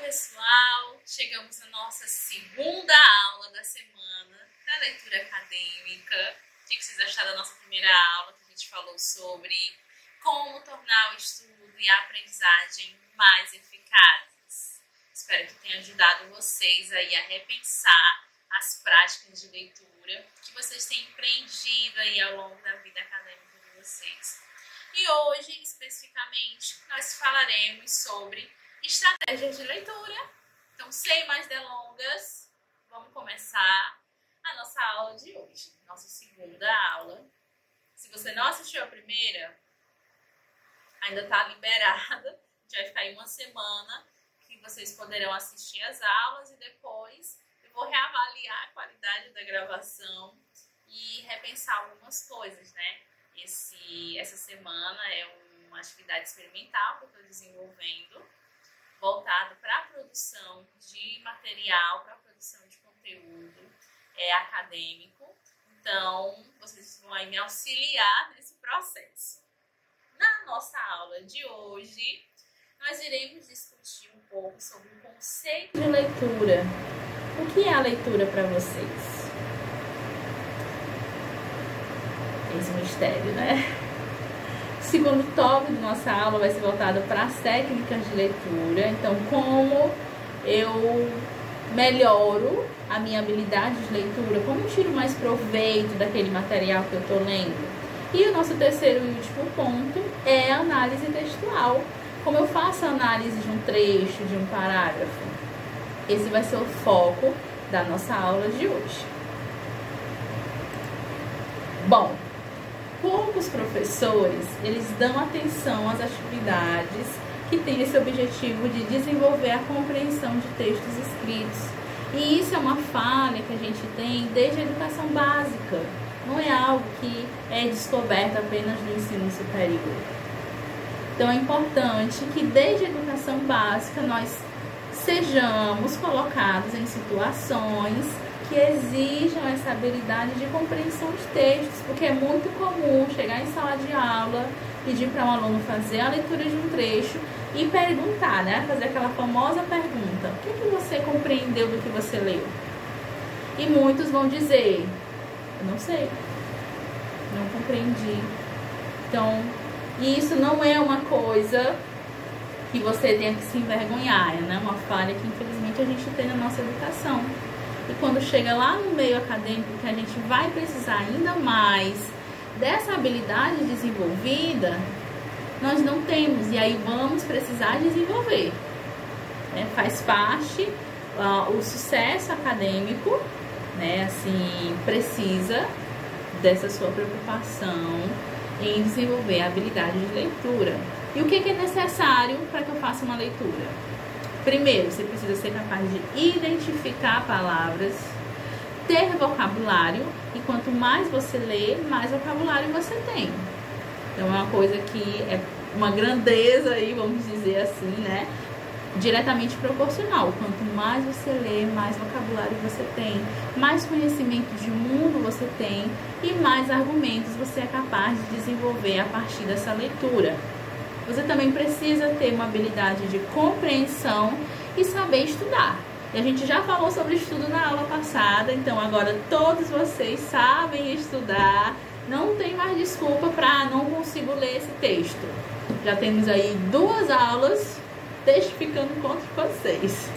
pessoal! Chegamos na nossa segunda aula da semana da leitura acadêmica. O que vocês acharam da nossa primeira aula, que a gente falou sobre como tornar o estudo e a aprendizagem mais eficazes? Espero que tenha ajudado vocês aí a repensar as práticas de leitura que vocês têm empreendido aí ao longo da vida acadêmica de vocês. E hoje, especificamente, nós falaremos sobre estratégias de leitura. Então, sem mais delongas, vamos começar a nossa aula de hoje, nossa segunda aula. Se você não assistiu a primeira, ainda está liberada. A gente vai ficar aí uma semana que vocês poderão assistir as aulas e depois eu vou reavaliar a qualidade da gravação e repensar algumas coisas, né? Essa semana é uma atividade experimental que eu estou desenvolvendo, voltado para a produção de material, para a produção de conteúdo acadêmico. Então, vocês vão aí me auxiliar nesse processo. Na nossa aula de hoje, nós iremos discutir um pouco sobre o conceito de leitura. O que é a leitura para vocês? Esse mistério, né? O segundo tópico da nossa aula vai ser voltado para as técnicas de leitura. Então, como eu melhoro a minha habilidade de leitura, como eu tiro mais proveito daquele material que eu estou lendo. E o nosso terceiro e último ponto é a análise textual. Como eu faço a análise de um trecho, de um parágrafo. Esse vai ser o foco da nossa aula de hoje. Bom, poucos professores, eles dão atenção às atividades que têm esse objetivo de desenvolver a compreensão de textos escritos. E isso é uma falha que a gente tem desde a educação básica. Não é algo que é descoberto apenas no ensino superior. Então é importante que desde a educação básica nós sejamos colocados em situações que exijam essa habilidade de compreensão de textos, porque é muito comum chegar em sala de aula, pedir para um aluno fazer a leitura de um trecho e perguntar, né? Fazer aquela famosa pergunta: o que você compreendeu do que você leu? E muitos vão dizer: eu não sei, não compreendi. Então, isso não é uma coisa que você tenha que se envergonhar, né? Uma falha que infelizmente a gente tem na nossa educação. E quando chega lá no meio acadêmico, que a gente vai precisar ainda mais dessa habilidade desenvolvida, nós não temos. E aí vamos precisar desenvolver. Faz parte, o sucesso acadêmico, né, assim, precisa dessa sua preocupação em desenvolver a habilidade de leitura. E o que é necessário para que eu faça uma leitura? Primeiro, você precisa ser capaz de identificar palavras, ter vocabulário, e quanto mais você lê, mais vocabulário você tem. Então, é uma coisa que é uma grandeza aí, vamos dizer assim, né? Diretamente proporcional. Quanto mais você lê, mais vocabulário você tem, mais conhecimento de mundo você tem e mais argumentos você é capaz de desenvolver a partir dessa leitura. Você também precisa ter uma habilidade de compreensão e saber estudar. E a gente já falou sobre estudo na aula passada, então agora todos vocês sabem estudar. Não tem mais desculpa para não consigo ler esse texto. Já temos aí 2 aulas testificando contra vocês.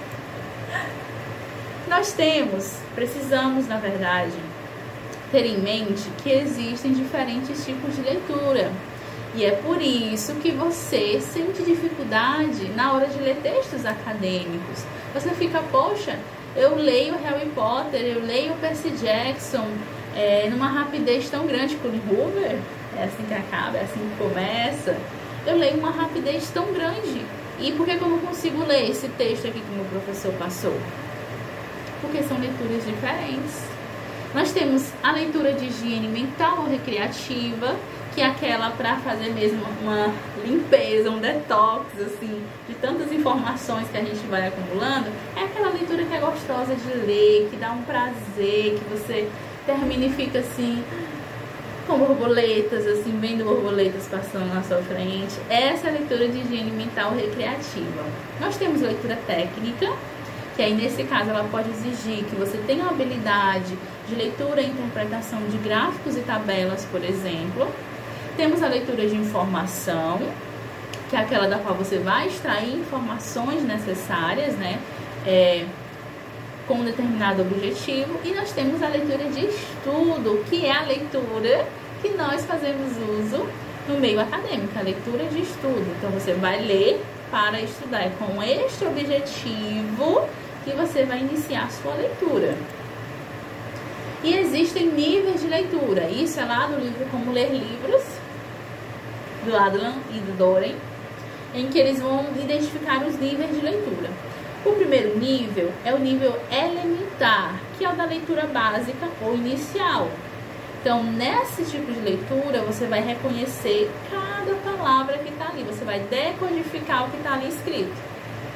Precisamos, na verdade, ter em mente que existem diferentes tipos de leitura. E é por isso que você sente dificuldade na hora de ler textos acadêmicos. Você fica, poxa, eu leio Harry Potter, eu leio Percy Jackson numa rapidez tão grande. Colin Hoover, é assim que acaba, é assim que começa. Eu leio uma rapidez tão grande. E por que eu não consigo ler esse texto aqui que o meu professor passou? Porque são leituras diferentes. Nós temos a leitura de higiene mental ou recreativa, que é aquela para fazer mesmo uma limpeza, um detox, assim, de tantas informações que a gente vai acumulando. É aquela leitura que é gostosa de ler, que dá um prazer, que você termina e fica assim, com borboletas, assim, vendo borboletas passando na sua frente. Essa é a leitura de higiene mental recreativa. Nós temos leitura técnica, que aí nesse caso ela pode exigir que você tenha uma habilidade de leitura e interpretação de gráficos e tabelas, por exemplo. Temos a leitura de informação, que é aquela da qual você vai extrair informações necessárias, né, com um determinado objetivo. E nós temos a leitura de estudo, que é a leitura que nós fazemos uso no meio acadêmico, a leitura de estudo. Então você vai ler para estudar, é com este objetivo que você vai iniciar a sua leitura. E existem níveis de leitura, isso é lá do livro Como Ler Livros, do Adlan e do Doren, em que eles vão identificar os níveis de leitura. O primeiro nível é o nível elementar, que é o da leitura básica ou inicial. Então, nesse tipo de leitura, você vai reconhecer cada palavra que está ali, você vai decodificar o que está ali escrito.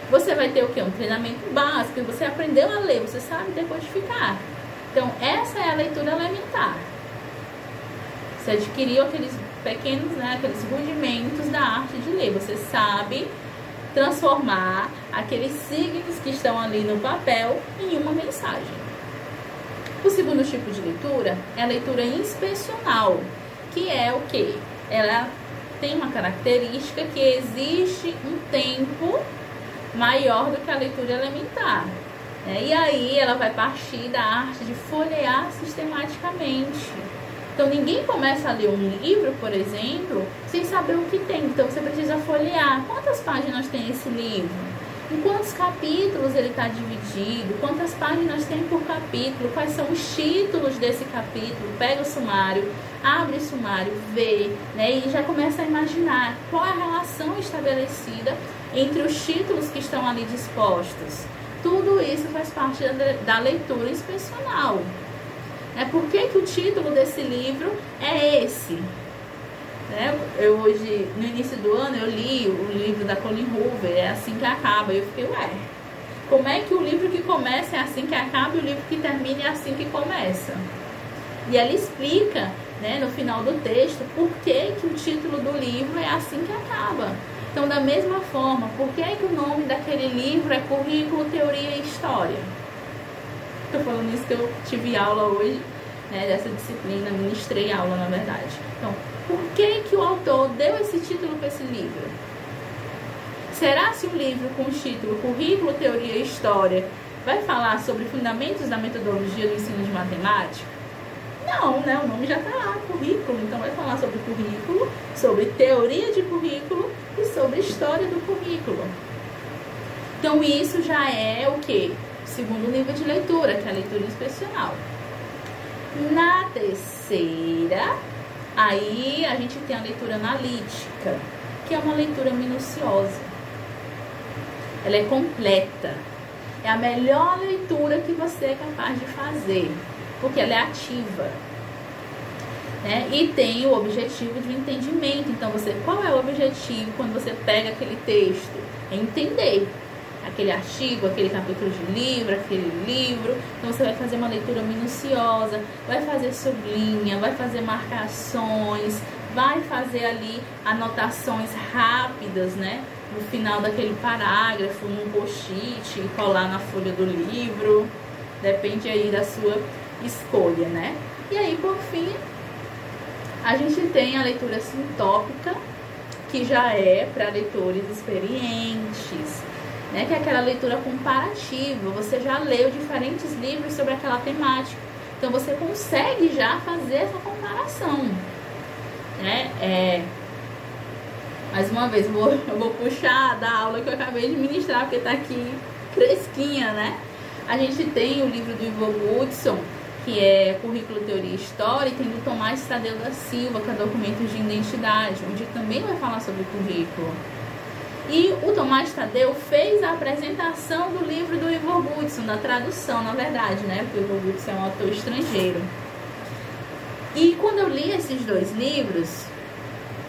Você vai ter o quê? Um treinamento básico, você aprendeu a ler, você sabe decodificar. Então, essa é a leitura elementar. Você adquiriu aqueles pequenos, né, aqueles rudimentos da arte de ler. Você sabe transformar aqueles signos que estão ali no papel em uma mensagem. O segundo tipo de leitura é a leitura inspecional, que é o quê? Ela tem uma característica que existe um tempo maior do que a leitura elementar. E aí ela vai partir da arte de folhear sistematicamente. Então ninguém começa a ler um livro, por exemplo, sem saber o que tem. Então você precisa folhear. Quantas páginas tem esse livro? Em quantos capítulos ele está dividido? Quantas páginas tem por capítulo? Quais são os títulos desse capítulo? Pega o sumário, abre o sumário, vê, né? E já começa a imaginar qual é a relação estabelecida entre os títulos que estão ali dispostos. Tudo isso faz parte da leitura inspecional. Por que o título desse livro é esse? Eu hoje, no início do ano, eu li o livro da Colleen Hoover, É Assim Que Acaba. E eu fiquei, como é que o livro que começa é assim que acaba e o livro que termina é assim que começa? E ela explica, né, no final do texto, por que o título do livro é Assim Que Acaba. Então, da mesma forma, por que o nome daquele livro é Currículo, Teoria e História? Estou falando isso que eu tive aula hoje, né, dessa disciplina, ministrei aula, na verdade. Então, por que o autor deu esse título para esse livro? Será se um livro com o título Currículo, Teoria e História vai falar sobre fundamentos da metodologia do ensino de matemática? Não, né? O nome já está lá, currículo. Então vai falar sobre currículo, sobre teoria de currículo e sobre história do currículo. Então isso já é o quê? Segundo nível de leitura, que é a leitura inspecional. Na terceira, aí a gente tem a leitura analítica, que é uma leitura minuciosa. Ela é completa. É a melhor leitura que você é capaz de fazer, porque ela é ativa, né? E tem o objetivo de entendimento. Então, qual é o objetivo quando você pega aquele texto? É entender aquele artigo, aquele capítulo de livro, aquele livro. Então você vai fazer uma leitura minuciosa, vai fazer sublinha, vai fazer marcações, vai fazer ali anotações rápidas, né, no final daquele parágrafo, num post-it, colar na folha do livro. Depende aí da sua escolha, né? E aí, por fim, a gente tem a leitura sintópica, que já é para leitores experientes, né, que é aquela leitura comparativa. Você já leu diferentes livros sobre aquela temática, então você consegue já fazer essa comparação, né? Mais uma vez, eu vou puxar da aula que eu acabei de ministrar, porque está aqui fresquinha, né? A gente tem o livro do Ivo Goodson, que é Currículo, Teoria e História, e tem do Tomás Tadeu da Silva, que é Documentos de Identidade, onde também vai falar sobre currículo. E o Tomás Tadeu fez a apresentação do livro do Ivo Goodson, da tradução, na verdade, né? Porque o Ivo Goodson é um autor estrangeiro. E quando eu li esses dois livros,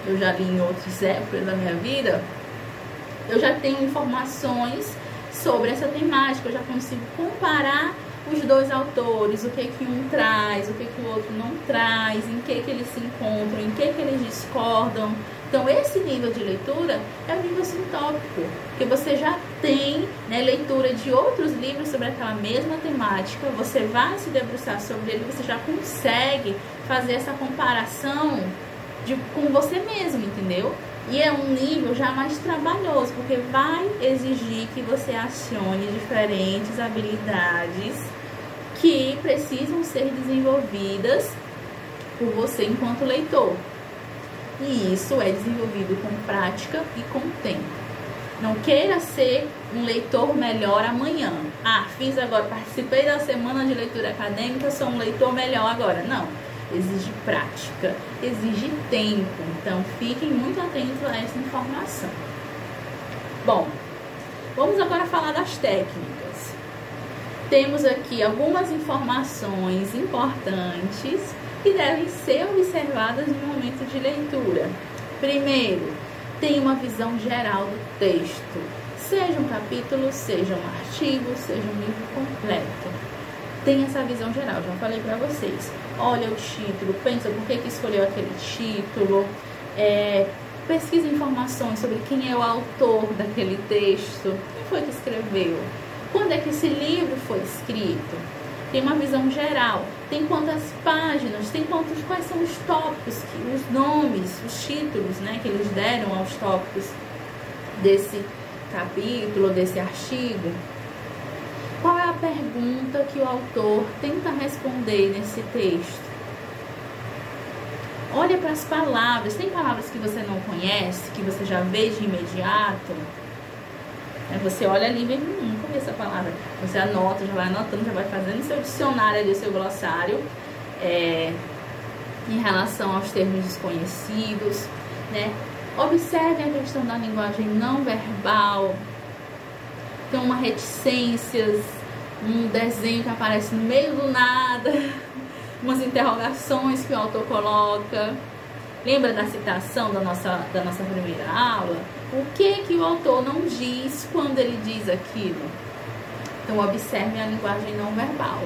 eu já li em outras épocas da minha vida, eu já tenho informações sobre essa temática, eu já consigo comparar os dois autores, o que um traz, o que o outro não traz, em que eles se encontram, em que eles discordam. Então, esse nível de leitura é o nível sintópico, porque você já tem, né, leitura de outros livros sobre aquela mesma temática, você vai se debruçar sobre ele, você já consegue fazer essa comparação com você mesmo, entendeu? E é um nível já mais trabalhoso, porque vai exigir que você acione diferentes habilidades que precisam ser desenvolvidas por você enquanto leitor. E isso é desenvolvido com prática e com tempo. Não queira ser um leitor melhor amanhã. Fiz agora, participei da semana de leitura acadêmica, sou um leitor melhor agora. Não. Exige prática, exige tempo. Então, fiquem muito atentos a essa informação. Bom, vamos agora falar das técnicas. Temos aqui algumas informações importantes que devem ser observadas no momento de leitura. Primeiro, tenha uma visão geral do texto. Seja um capítulo, seja um artigo, seja um livro completo. Tem essa visão geral, já falei para vocês. Olha o título, pensa por que escolheu aquele título, pesquisa informações sobre quem é o autor daquele texto, quem foi que escreveu, quando é que esse livro foi escrito. Tem uma visão geral, tem quantas páginas, quais são os tópicos, os nomes, os títulos, né, que eles deram aos tópicos desse capítulo, desse artigo. Qual é a pergunta que o autor tenta responder nesse texto? Olha para as palavras. Tem palavras que você não conhece, que você já vê de imediato? Você olha ali e vê, não conheço essa palavra. Você anota, já vai anotando, já vai fazendo seu dicionário ali, seu glossário, em relação aos termos desconhecidos, né? Observe a questão da linguagem não verbal. Tem uma reticências, um desenho que aparece no meio do nada, umas interrogações que o autor coloca. Lembra da citação da nossa primeira aula? O que o autor não diz quando ele diz aquilo? Então, observe a linguagem não verbal.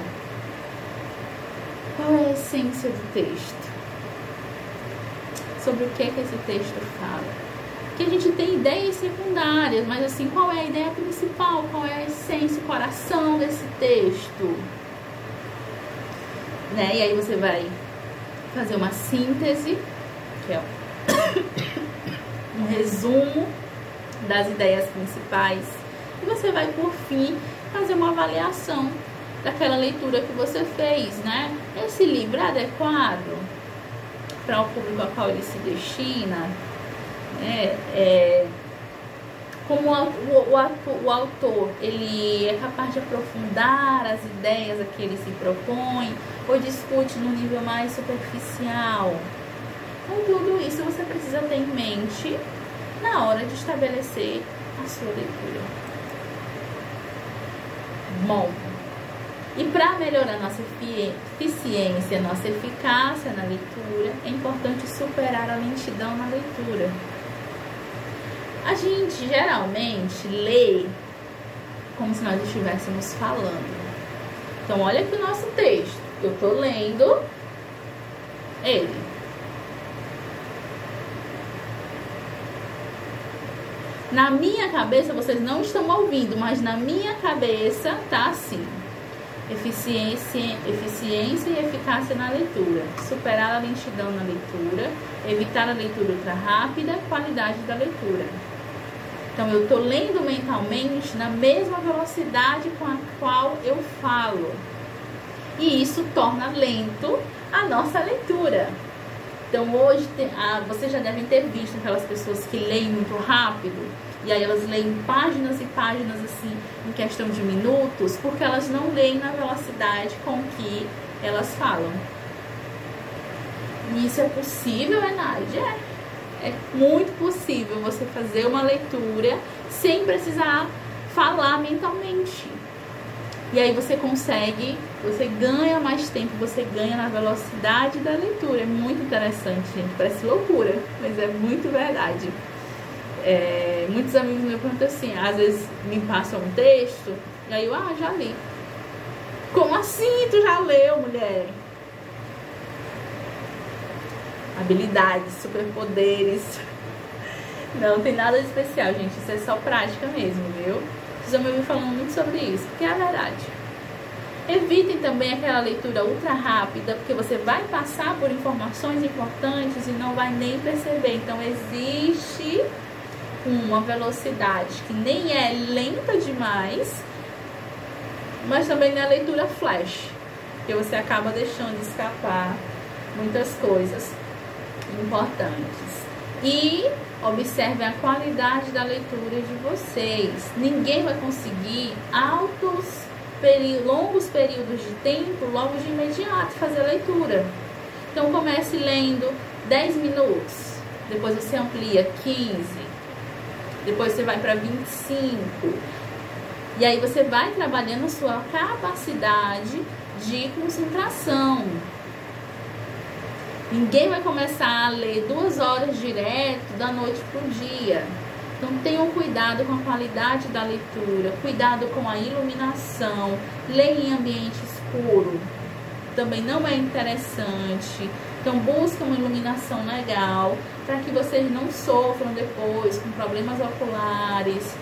Qual é a essência do texto? Sobre o que esse texto fala? Que a gente tem ideias secundárias, mas assim, qual é a ideia principal? Qual é a essência, o coração desse texto? Né? E aí você vai fazer uma síntese, que é um resumo das ideias principais. E você vai, por fim, fazer uma avaliação daquela leitura que você fez, né? Esse livro é adequado para o público ao qual ele se destina? Como o autor ele é capaz de aprofundar as ideias a que ele se propõe ou discute no nível mais superficial. Então, tudo isso você precisa ter em mente na hora de estabelecer a sua leitura. Bom, e para melhorar nossa eficiência, nossa eficácia na leitura, é importante superar a lentidão na leitura. A gente geralmente lê como se nós estivéssemos falando. Então, olha aqui o nosso texto. Eu estou lendo ele. Na minha cabeça, vocês não estão ouvindo, mas na minha cabeça tá assim. Eficiência e eficácia na leitura. Superar a lentidão na leitura. Evitar a leitura ultra rápida. Qualidade da leitura. Então, eu estou lendo mentalmente na mesma velocidade com a qual eu falo. E isso torna lento a nossa leitura. Então, hoje, vocês já devem ter visto aquelas pessoas que leem muito rápido. E aí elas leem páginas e páginas, assim, em questão de minutos, porque elas não leem na velocidade com que elas falam. E isso é possível, Nádia? É muito possível você fazer uma leitura sem precisar falar mentalmente. E aí você consegue, você ganha mais tempo, você ganha na velocidade da leitura. É muito interessante, gente. Parece loucura, mas é muito verdade. Muitos amigos me perguntam assim, às vezes me passam um texto, e aí eu, já li. Como assim? Tu já leu, mulher? Habilidades, superpoderes. Não tem nada de especial, gente. Isso é só prática mesmo, viu? Vocês vão me ouvir falando muito sobre isso, porque é a verdade. Evitem também aquela leitura ultra rápida, porque você vai passar por informações importantes e não vai nem perceber. Então, existe uma velocidade que nem é lenta demais, mas também não é leitura flash, porque você acaba deixando escapar muitas coisas importantes. E observe a qualidade da leitura de vocês. Ninguém vai conseguir longos períodos de tempo logo de imediato fazer a leitura. Então comece lendo 10 minutos, depois você amplia 15, depois você vai para 25, e aí você vai trabalhando a sua capacidade de concentração. Ninguém vai começar a ler 2 horas direto da noite para o dia. Então tenham cuidado com a qualidade da leitura, cuidado com a iluminação, leia em ambiente escuro, também não é interessante. Então busque uma iluminação legal, para que vocês não sofram depois com problemas oculares,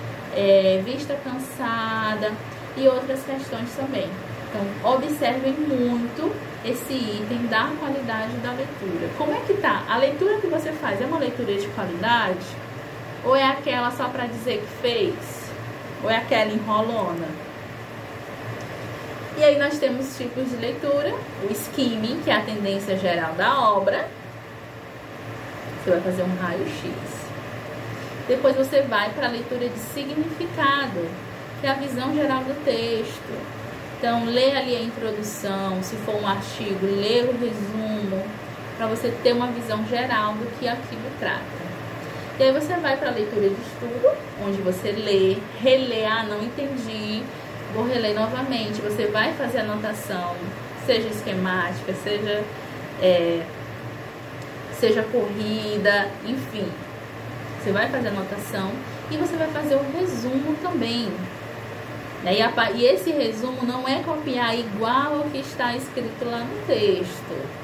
vista cansada e outras questões também. Então observem muito esse item da qualidade da leitura. Como é que tá? A leitura que você faz é uma leitura de qualidade? Ou é aquela só para dizer que fez? Ou é aquela enrolona? E aí nós temos os tipos de leitura. O skimming, que é a tendência geral da obra. Você vai fazer um raio-x. Depois você vai para a leitura de significado, que é a visão geral do texto. Então, lê ali a introdução, se for um artigo, lê o resumo, para você ter uma visão geral do que aquilo trata. E aí você vai para a leitura de estudo, onde você lê, relê, não entendi, vou reler novamente. Você vai fazer anotação, seja esquemática, seja corrida, enfim. Você vai fazer anotação e você vai fazer o resumo também. E esse resumo não é copiar igual ao que está escrito lá no texto.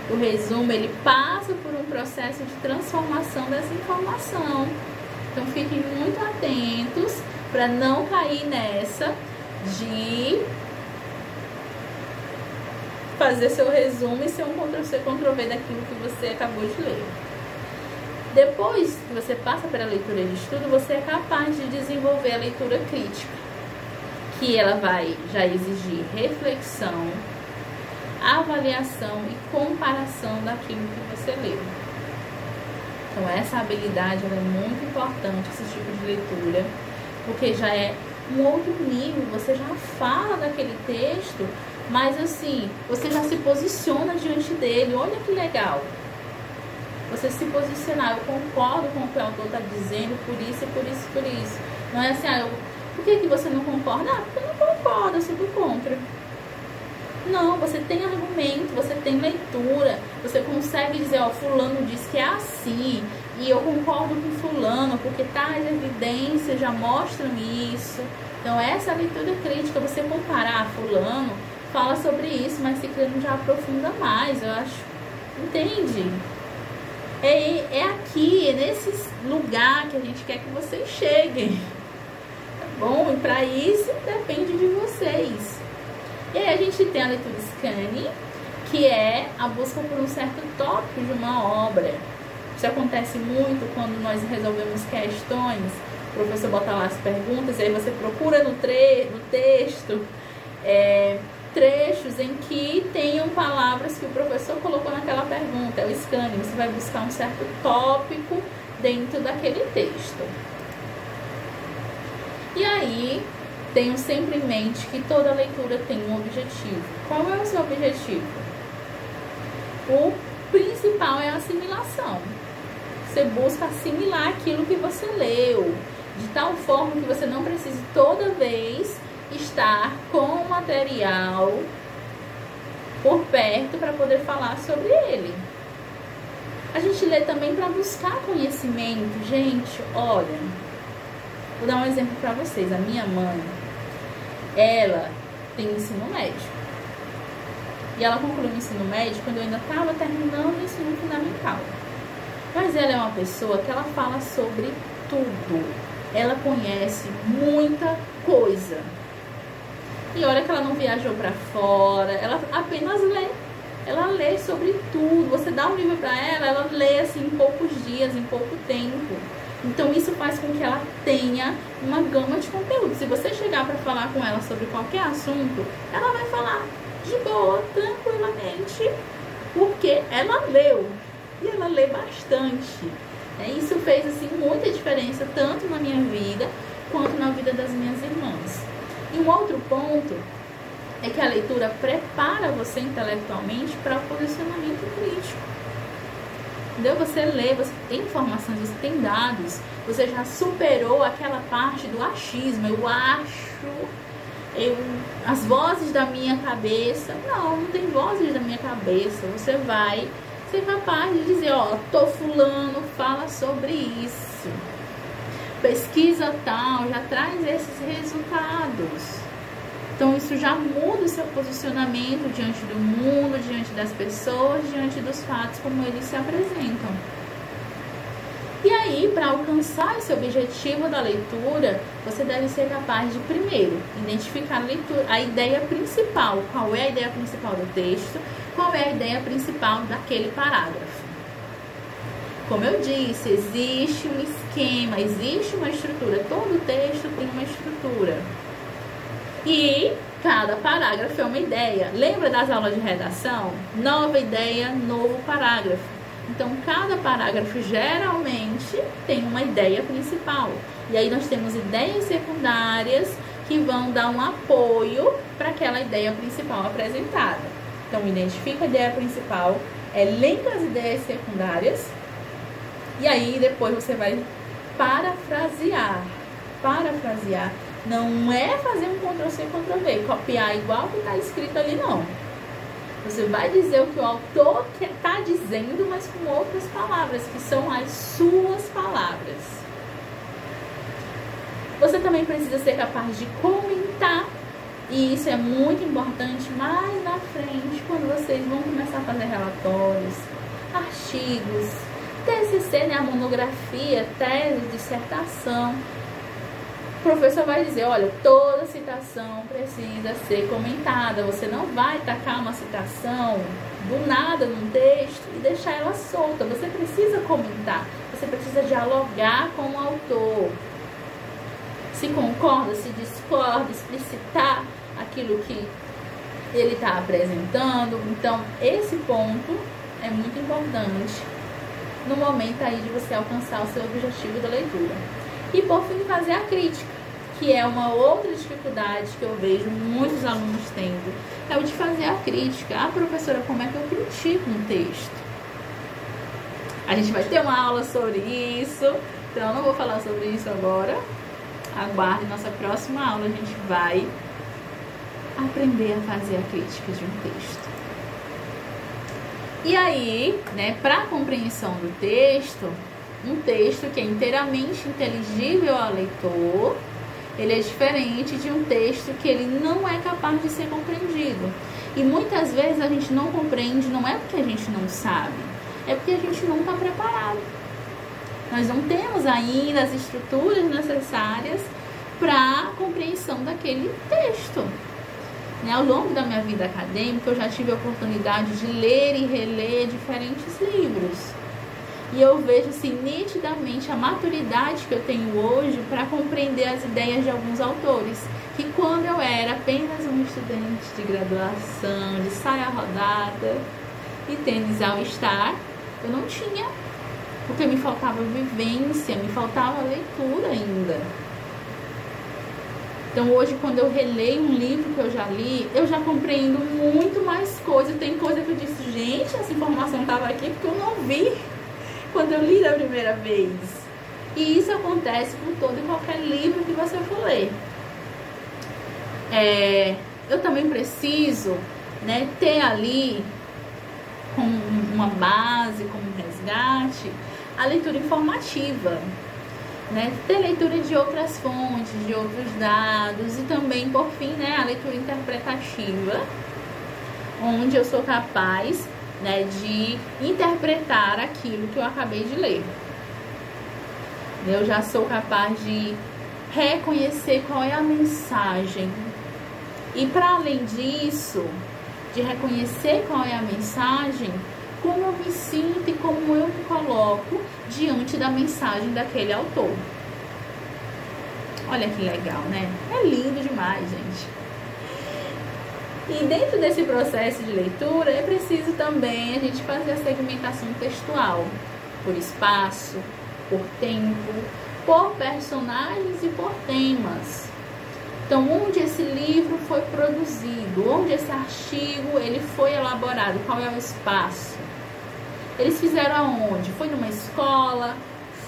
O resumo, ele passa por um processo de transformação dessa informação. Então, fiquem muito atentos para não cair nessa de fazer seu resumo e ser um Ctrl-C, Ctrl-V daquilo que você acabou de ler. Depois que você passa pela leitura de estudo, você é capaz de desenvolver a leitura crítica, que ela vai já exigir reflexão, avaliação e comparação daquilo que você leu. Então essa habilidade ela é muito importante, esse tipo de leitura, porque já é um outro nível, você já fala daquele texto, mas assim, você já se posiciona diante dele. Olha que legal! Você se posicionar, eu concordo com o que o autor está dizendo, por isso, por isso, por isso. Não é assim, por que você não concorda? Porque eu não concordo, eu sou do contra. Não, você tem argumento, você tem leitura, você consegue dizer, fulano diz que é assim, e eu concordo com fulano, porque tais evidências já mostram isso. Então essa é a leitura crítica, você comparar fulano, fala sobre isso, mas se ciclano já aprofunda mais, eu acho, entende? É aqui, é nesse lugar que a gente quer que vocês cheguem, tá bom? E para isso depende de vocês. E aí a gente tem a leitura scanning, que é a busca por um certo tópico de uma obra. Isso acontece muito quando nós resolvemos questões, o professor bota lá as perguntas, e aí você procura no texto trechos em que tenham palavras que o professor colocou naquela pergunta. É o scanning, você vai buscar um certo tópico dentro daquele texto. E aí, tenham sempre em mente que toda leitura tem um objetivo. Qual é o seu objetivo? O principal é a assimilação. Você busca assimilar aquilo que você leu, de tal forma que você não precise toda vez estar com o material por perto para poder falar sobre ele. A gente lê também para buscar conhecimento. Gente, olha, vou dar um exemplo para vocês. A minha mãe, ela tem ensino médio. E ela concluiu o ensino médio quando eu ainda estava terminando o ensino fundamental. Mas ela é uma pessoa que ela fala sobre tudo. Ela conhece muita coisa. E olha que ela não viajou para fora, ela apenas lê. Ela lê sobre tudo. Você dá um livro para ela, ela lê assim em poucos dias, em pouco tempo. Então isso faz com que ela tenha uma gama de conteúdo. Se você chegar para falar com ela sobre qualquer assunto, ela vai falar de boa, tranquilamente, porque ela leu. E ela lê bastante. Isso fez assim muita diferença, tanto na minha vida, quanto na vida das minhas irmãs. E um outro ponto é que a leitura prepara você intelectualmente para o posicionamento crítico. Entendeu? Você lê, você tem informações, você tem dados, você já superou aquela parte do achismo. Eu acho, as vozes da minha cabeça. Não tem vozes da minha cabeça. Você vai ser capaz de dizer, ó, fulano fala sobre isso. Pesquisa tal, já traz esses resultados. Então isso já muda o seu posicionamento diante do mundo, diante das pessoas, diante dos fatos como eles se apresentam. E aí, para alcançar esse objetivo da leitura, você deve ser capaz de, primeiro, identificar a ideia principal. Qual é a ideia principal do texto? Qual é a ideia principal daquele parágrafo? Como eu disse, existe um esquema, existe uma estrutura. Todo texto tem uma estrutura. E cada parágrafo é uma ideia. Lembra das aulas de redação? Nova ideia, novo parágrafo. Então, cada parágrafo geralmente tem uma ideia principal. E aí nós temos ideias secundárias que vão dar um apoio para aquela ideia principal apresentada. Então, identifica a ideia principal, elenca as ideias secundárias e aí depois você vai parafrasear. Parafrasear não é fazer um Ctrl+C, Ctrl+V, copiar igual que está escrito ali, não. Você vai dizer o que o autor está dizendo, mas com outras palavras, que são as suas palavras. Você também precisa ser capaz de comentar. E isso é muito importante mais na frente, quando vocês vão começar a fazer relatórios, artigos, TCC, né, a monografia, tese, dissertação. O professor vai dizer, olha, toda citação precisa ser comentada. Você não vai tacar uma citação do nada num texto e deixar ela solta. Você precisa comentar, você precisa dialogar com o autor. Se concorda, se discorda, explicitar aquilo que ele está apresentando. Então, esse ponto é muito importante no momento aí de você alcançar o seu objetivo da leitura. E por fim, fazer a crítica, que é uma outra dificuldade que eu vejo muitos alunos tendo, é o de fazer a crítica. Ah, professora, como é que eu critico um texto? A gente vai ter uma aula sobre isso, então eu não vou falar sobre isso agora. Aguarde nossa próxima aula, a gente vai aprender a fazer a crítica de um texto. E aí, né, para a compreensão do texto, um texto que é inteiramente inteligível ao leitor, ele é diferente de um texto que ele não é capaz de ser compreendido. E muitas vezes a gente não compreende, não é porque a gente não sabe, é porque a gente não está preparado. Nós não temos ainda as estruturas necessárias para a compreensão daquele texto. Ao longo da minha vida acadêmica, eu já tive a oportunidade de ler e reler diferentes livros. E eu vejo assim, nitidamente a maturidade que eu tenho hoje para compreender as ideias de alguns autores, que quando eu era apenas um estudante de graduação, de saia rodada e tênis ao estar, eu não tinha, porque me faltava vivência, me faltava leitura ainda. Então hoje, quando eu releio um livro que eu já li, eu já compreendo muito mais coisas. Tem coisa que eu disse, gente, essa informação estava aqui porque eu não vi quando eu li da primeira vez. E isso acontece com todo e qualquer livro que você for ler. Eu também preciso, né, ter ali como uma base, como um resgate, a leitura informativa. né, ter leitura de outras fontes, de outros dados e também, por fim, né, a leitura interpretativa, onde eu sou capaz, né, de interpretar aquilo que eu acabei de ler. Eu já sou capaz de reconhecer qual é a mensagem. E para além disso, de reconhecer qual é a mensagem, como eu me sinto e como eu me coloco diante da mensagem daquele autor. Olha que legal, né? É lindo demais, gente. E dentro desse processo de leitura, é preciso também a gente fazer a segmentação textual, por espaço, por tempo, por personagens e por temas. Então, onde esse livro foi produzido, onde esse artigo ele foi elaborado, qual é o espaço? Eles fizeram aonde? Foi numa escola,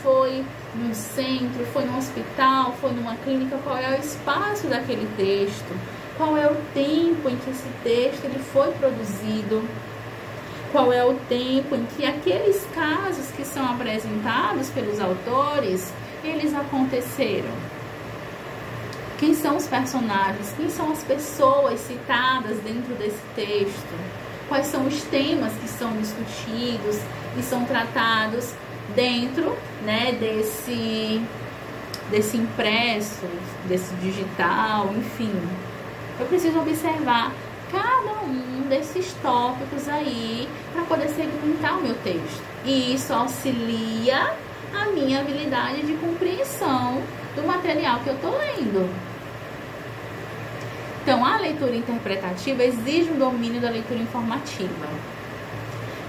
foi num centro, foi num hospital, foi numa clínica? Qual é o espaço daquele texto? Qual é o tempo em que esse texto ele foi produzido? Qual é o tempo em que aqueles casos que são apresentados pelos autores, eles aconteceram? Quem são os personagens? Quem são as pessoas citadas dentro desse texto? Quais são os temas que são discutidos e são tratados dentro, né, desse impresso, desse digital, enfim. Eu preciso observar cada um desses tópicos aí para poder segmentar o meu texto. E isso auxilia a minha habilidade de compreensão do material que eu estou lendo. Então, a leitura interpretativa exige um domínio da leitura informativa.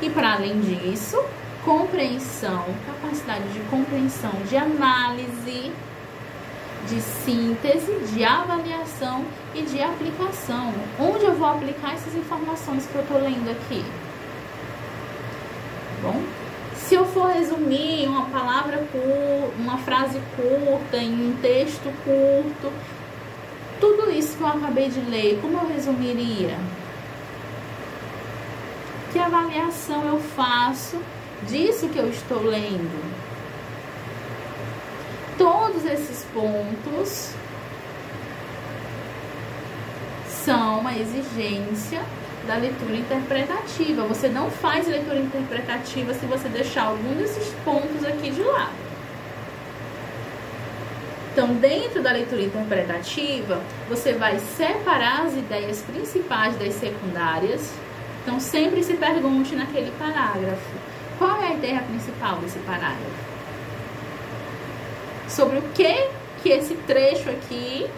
E, para além disso, compreensão, capacidade de compreensão, de análise, de síntese, de avaliação e de aplicação. Onde eu vou aplicar essas informações que eu estou lendo aqui? Bom, se eu for resumir uma palavra curta, uma frase curta, em um texto curto, tudo isso que eu acabei de ler, como eu resumiria? Que avaliação eu faço disso que eu estou lendo? Todos esses pontos são uma exigência da leitura interpretativa. Você não faz leitura interpretativa se você deixar algum desses pontos aqui de lado. Então, dentro da leitura interpretativa, você vai separar as ideias principais das secundárias. Então, sempre se pergunte naquele parágrafo: qual é a ideia principal desse parágrafo? Sobre o que esse trecho aqui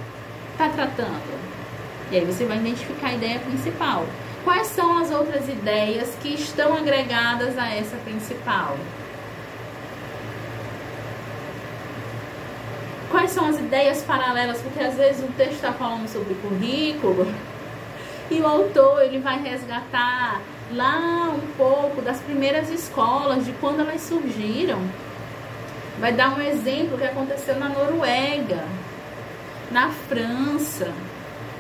está tratando? E aí você vai identificar a ideia principal. Quais são as outras ideias que estão agregadas a essa principal? Quais são as ideias paralelas? Porque às vezes o texto está falando sobre currículo e o autor ele vai resgatar lá um pouco das primeiras escolas, de quando elas surgiram. Vai dar um exemplo que aconteceu na Noruega, na França.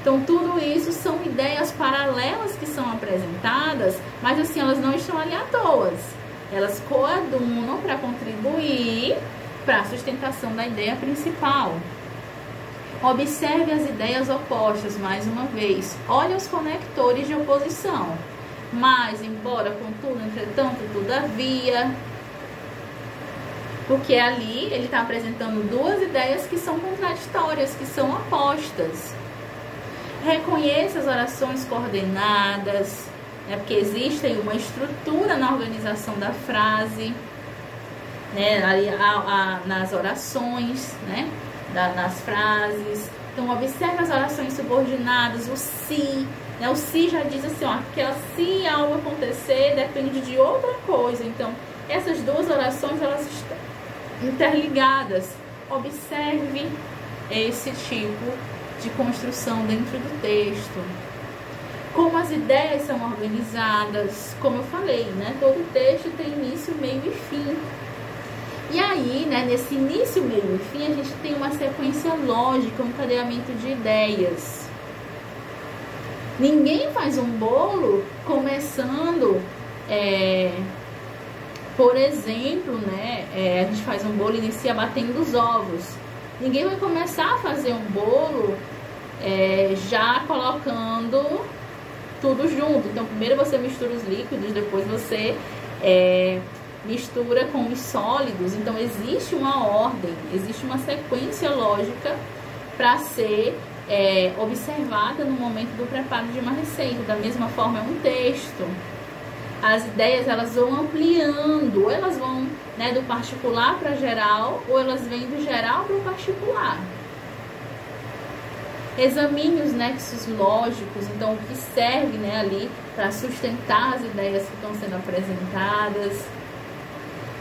Então, tudo isso são ideias paralelas que são apresentadas, mas assim, elas não estão ali à toa. Elas coadunam para contribuir para a sustentação da ideia principal. Observe as ideias opostas, mais uma vez. Olhe os conectores de oposição. Mas, embora, contudo, entretanto, todavia, porque ali ele está apresentando duas ideias que são contraditórias, que são opostas. Reconheça as orações coordenadas, né, porque existe uma estrutura na organização da frase, né, nas orações, né, nas frases. Então, observe as orações subordinadas, o se. Né, o se já diz assim, ó, que se algo acontecer depende de outra coisa. Então, essas duas orações, elas estão interligadas. Observe esse tipo de construção dentro do texto. Como as ideias são organizadas, como eu falei, né? Todo texto tem início, meio e fim. E aí, né, nesse início, meio e fim, a gente tem uma sequência lógica, um cadeamento de ideias. Ninguém faz um bolo começando Por exemplo, né, a gente faz um bolo e inicia batendo os ovos. Ninguém vai começar a fazer um bolo já colocando tudo junto. Então, primeiro você mistura os líquidos, depois você mistura com os sólidos. Então, existe uma ordem, existe uma sequência lógica para ser observada no momento do preparo de uma receita. Da mesma forma, é um texto. As ideias, elas vão ampliando, ou elas vão, né, do particular para geral, ou elas vêm do geral para o particular. Examine os nexos lógicos, então o que serve, né, ali para sustentar as ideias que estão sendo apresentadas.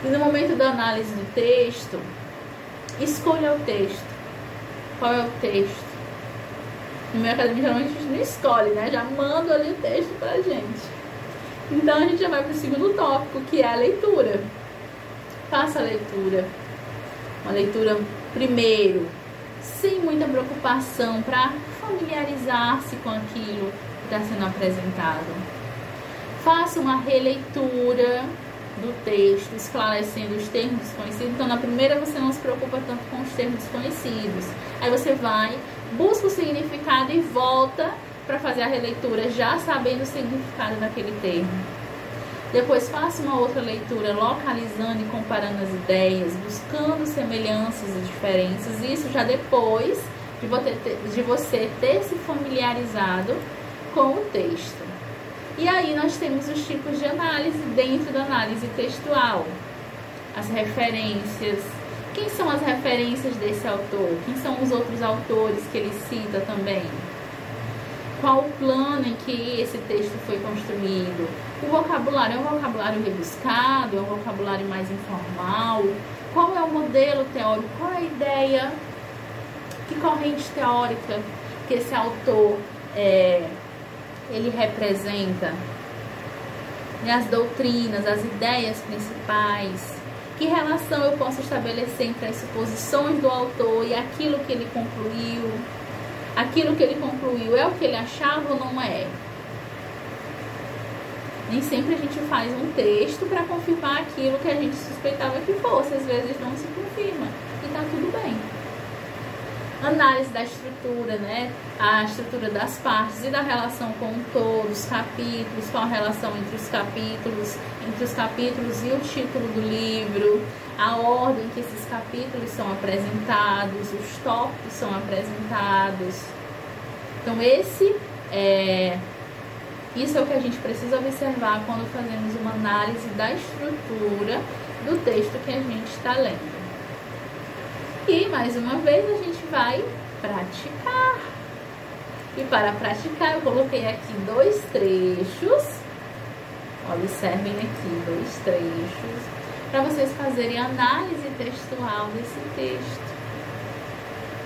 E no momento da análise do texto, escolha o texto. Qual é o texto? No meu academia, geralmente a gente não escolhe, né? Já manda ali o texto pra gente. Então a gente já vai para o segundo tópico, que é a leitura. Faça a leitura. Uma leitura, primeiro, sem muita preocupação, para familiarizar-se com aquilo que está sendo apresentado. Faça uma releitura do texto, esclarecendo os termos desconhecidos. Então, na primeira você não se preocupa tanto com os termos desconhecidos. Aí você vai, busca o significado e volta para fazer a releitura, já sabendo o significado daquele termo. Depois faça uma outra leitura, localizando e comparando as ideias, buscando semelhanças e diferenças. Isso já depois de você ter se familiarizado com o texto. E aí nós temos os tipos de análise dentro da análise textual. As referências. Quem são as referências desse autor? Quem são os outros autores que ele cita também? Qual o plano em que esse texto foi construído? O vocabulário é um vocabulário rebuscado? É um vocabulário mais informal? Qual é o modelo teórico? Qual é a ideia? Que corrente teórica que esse autor ele representa? E as doutrinas, as ideias principais? Que relação eu posso estabelecer entre as suposições do autor e aquilo que ele concluiu? Aquilo que ele concluiu é o que ele achava ou não é? Nem sempre a gente faz um texto para confirmar aquilo que a gente suspeitava que fosse. Às vezes não se confirma. E tá tudo bem. Análise da estrutura, né? A estrutura das partes e da relação com o todo, os capítulos, qual a relação entre os capítulos e o título do livro, a ordem que esses capítulos são apresentados, os tópicos são apresentados. Então isso é o que a gente precisa observar quando fazemos uma análise da estrutura do texto que a gente está lendo. E, mais uma vez, a gente vai praticar. E para praticar, eu coloquei aqui 2 trechos. Observem aqui 2 trechos, para vocês fazerem análise textual desse texto.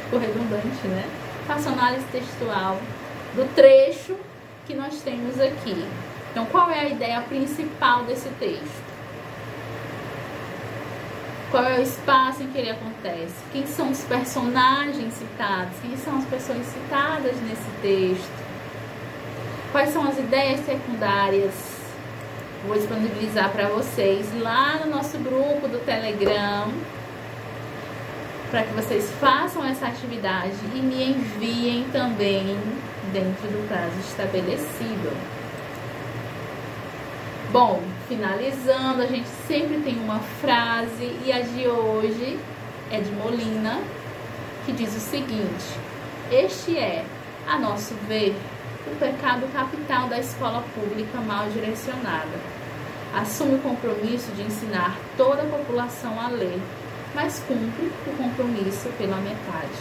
Ficou redundante, né? Faça análise textual do trecho que nós temos aqui. Então, qual é a ideia principal desse texto? Qual é o espaço em que ele acontece? Quem são os personagens citados? Quem são as pessoas citadas nesse texto? Quais são as ideias secundárias? Vou disponibilizar para vocês lá no nosso grupo do Telegram, para que vocês façam essa atividade e me enviem também dentro do prazo estabelecido. Bom, finalizando, a gente sempre tem uma frase, e a de hoje é de Molina, que diz o seguinte: este é, a nosso ver, o pecado capital da escola pública mal direcionada. Assume o compromisso de ensinar toda a população a ler, mas cumpre o compromisso pela metade.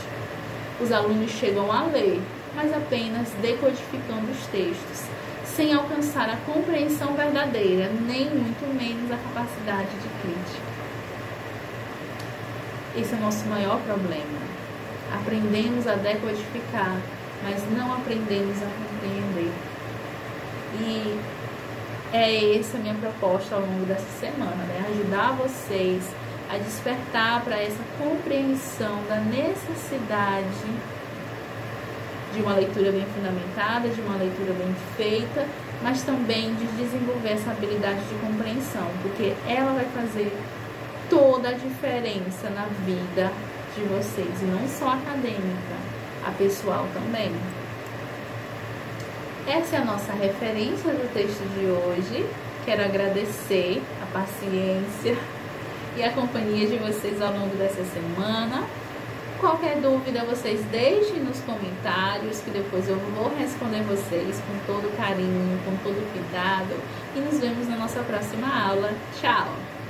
Os alunos chegam a ler, mas apenas decodificando os textos, sem alcançar a compreensão verdadeira, nem muito menos a capacidade de crítica. Esse é o nosso maior problema. Aprendemos a decodificar, mas não aprendemos a compreender. E é essa a minha proposta ao longo dessa semana, né? Ajudar vocês a despertar para essa compreensão da necessidade de uma leitura bem fundamentada, de uma leitura bem feita, mas também de desenvolver essa habilidade de compreensão, porque ela vai fazer toda a diferença na vida de vocês, e não só acadêmica, a pessoal também. Essa é a nossa referência do texto de hoje. Quero agradecer a paciência e a companhia de vocês ao longo dessa semana. Qualquer dúvida vocês deixem nos comentários, que depois eu vou responder vocês com todo carinho, com todo cuidado. E nos vemos na nossa próxima aula. Tchau!